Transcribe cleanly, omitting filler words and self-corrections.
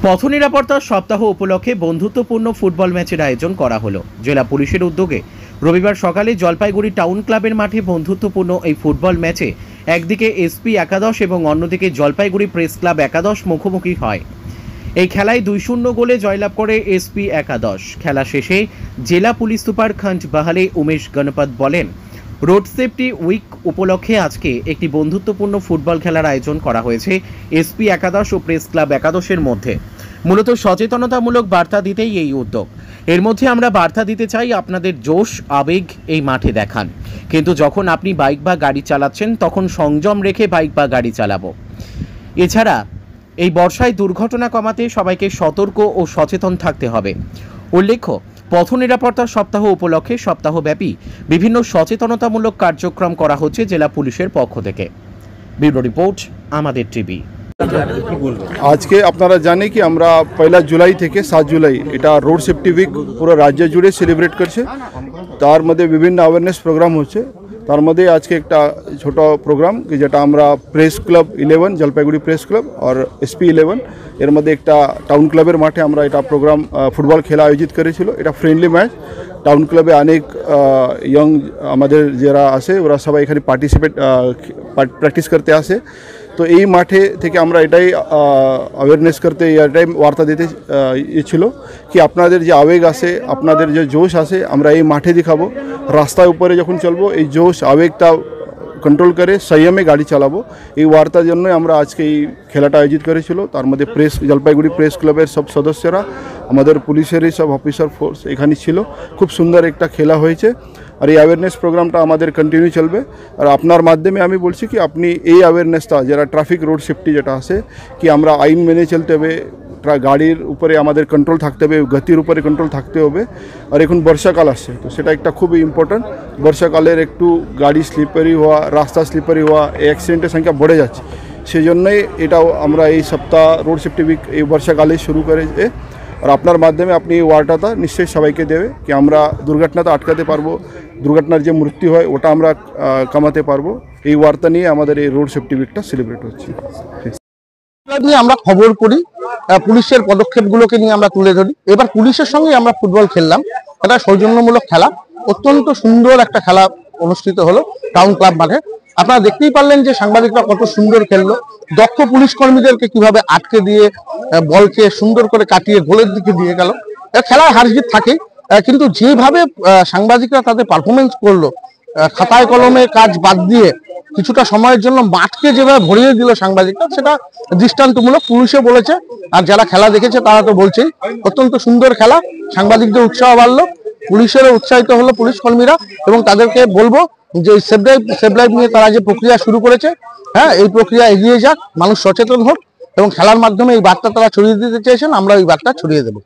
পথ নিরাপত্তা সপ্তাহ উপলক্ষে বন্ধুত্বপূর্ণ ফুটবল ম্যাচের আয়োজন করা হলো। জেলা পুলিশের উদ্যোগে রবিবার সকালে জলপাইগুড়ি টাউন ক্লাবের মাঠে বন্ধুত্বপূর্ণ এই ফুটবল ম্যাচে একদিকে এসপি একাদশ এবং অন্যদিকে জলপাইগুড়ি প্রেস ক্লাব একাদশ মুখোমুখি হয়। এই খেলায় 2-0 গোলে জয়লাভ করে এসপি একাদশ। খেলা শেষে জেলা পুলিশ সুপার খন্ড বাহালে উমেশ গণপত বলেন, রোড সেফটি উইক উপলক্ষে আজকে একটি বন্ধুত্বপূর্ণ ফুটবল খেলার আয়োজন করা হয়েছে এসপি একাদশ ও প্রেস ক্লাব একাদশের মধ্যে। মূলত সচেতনতামূলক বার্তা দিতেই এই উদ্যোগ। এর মধ্যে আমরা বার্তা দিতে চাই, আপনাদের জোশ আবেগ এই মাঠে দেখান, কিন্তু যখন আপনি বাইক বা গাড়ি চালাচ্ছেন তখন সংযম রেখে বাইক বা গাড়ি চালাবো। এছাড়া এই বর্ষায় দুর্ঘটনা কমাতে সবাইকে সতর্ক ও সচেতন থাকতে হবে। উল্লেখ্য, পথ নিরাপত্তা সপ্তাহ উপলক্ষে সপ্তাহব্যাপী বিভিন্ন সচেতনতামূলক কার্যক্রম করা হচ্ছে জেলা পুলিশের পক্ষ থেকে। ব্যুরো রিপোর্ট, আমাদের টিভি। আজকে আপনারা জানেন কি আমরা 1 জুলাই থেকে 7 জুলাই এটা রোড সেফটি উইক পুরো রাজ্য জুড়ে সেলিব্রেট করছে। তার মধ্যে বিভিন্ন অ্যাওয়ারনেস প্রোগ্রাম হচ্ছে। তার মধ্যে আজকে একটা ছোট প্রোগ্রাম কি যেটা আমরা press club 11 Jalpaiguri press club আর এসপি 11 এর মধ্যে একটা টাউন ক্লাবের মাঠে আমরা এটা প্রোগ্রাম ফুটবল খেলা আয়োজিত করেছিল। এটা ফ্রেন্ডলি ম্যাচ। টাউন ক্লাবে অনেক ইয়ং আমাদের যারা আছে ওরা সবাই এখানে প্র্যাকটিস করতে আসে। তো এই মাঠে থেকে আমরা এটাই অ্যাওয়ারনেস করতে, এটাই বার্তা দিতে ছিল কি আপনাদের যে আবেগ আছে, আপনাদের যে জোশ আছে, আমরা এই মাঠে দেখাবো। রাস্তার উপরে যখন চলবো এই জোশ আবেগটা কন্ট্রোল করে সংযমে গাড়ি চালাবো। এই বার্তার জন্যই আমরা আজকে এই খেলাটা আয়োজিত করেছিল। তার মধ্যে জলপাইগুড়ি প্রেস ক্লাবের সব সদস্যরা, আমাদের পুলিশেরই সব অফিসার ফোর্স এখানে ছিল। খুব সুন্দর একটা খেলা হয়েছে। আর এই অ্যাওয়ারনেস প্রোগ্রামটা আমাদের কন্টিনিউ চলবে। আর আপনার মাধ্যমে আমি বলছি কি আপনি এই অ্যাওয়ারনেসটা যারা ট্রাফিক রোড সেফটি যেটা আছে কি আমরা আইন মেনে চলতে হবে, গাড়ির উপরে আমাদের কন্ট্রোল থাকতে হবে, গতির উপরে কন্ট্রোল থাকতে হবে। আর এখন বর্ষাকাল আসছে, তো সেটা একটা খুবই ইম্পর্ট্যান্ট। বর্ষাকালের একটু গাড়ি স্লিপারি হওয়া, রাস্তা স্লিপারি হওয়া, এই অ্যাক্সিডেন্টের সংখ্যা বেড়ে যাচ্ছে। সেই জন্যই এটাও আমরা এই সপ্তাহ রোড সেফটি উইক এই বর্ষাকালে শুরু করেছে। আর আপনার মাধ্যমে আপনি এই ওয়ার্ডটা নিশ্চয়ই সবাইকে দেবে কি আমরা দুর্ঘটনাটা আটকাতে পারবো, দুর্ঘটনার যে মৃত্যু হয় ওটা আমরা কমাতে পারবো। এই বার্তা নিয়ে আমাদের এই রোড সেফটি উইকটা সেলিব্রেট হচ্ছে। নিয়ে আমরা খবর করি, পুলিশের পদক্ষেপগুলোকে নিয়ে আমরা তুলে ধরি। এবার পুলিশের সঙ্গে আমরা ফুটবল খেললাম। এটা সৌজন্যমূলক খেলা, অত্যন্ত সুন্দর একটা খেলা অনুষ্ঠিত হলো টাউন ক্লাব মাঠে। আপনারা দেখতেই পারলেন যে সাংবাদিকরা কত সুন্দর খেললো, দক্ষ পুলিশ কর্মীদেরকে কিভাবে আটকে দিয়ে বলকে সুন্দর করে কাটিয়ে গোলের দিকে দিয়ে গেল। খেলায় হার জিত থাকে, কিন্তু যেভাবে সাংবাদিকরা তাদের পারফরমেন্স করলো, খাতায় কলমে কাজ বাদ দিয়ে কিছুটা সময়ের জন্য মাঠকে যেভাবে ভরিয়ে দিল সাংবাদিকরা, সেটা দৃষ্টান্তমূলক। পুলিশে বলেছে আর যারা খেলা দেখেছে তারা তো বলছেই অত্যন্ত সুন্দর খেলা। সাংবাদিকদের উৎসাহ বাড়লো, পুলিশেরও উৎসাহিত হলো পুলিশ কর্মীরা। এবং তাদেরকে বলবো যে সেভ লাইফ নিয়ে তারা যে প্রক্রিয়া শুরু করেছে, এই প্রক্রিয়া এগিয়ে যাক, মানুষ সচেতন হোক এবং খেলার মাধ্যমে এই বার্তা তারা ছড়িয়ে দিতে চেয়েছেন, আমরা এই বার্তা ছড়িয়ে দেবো।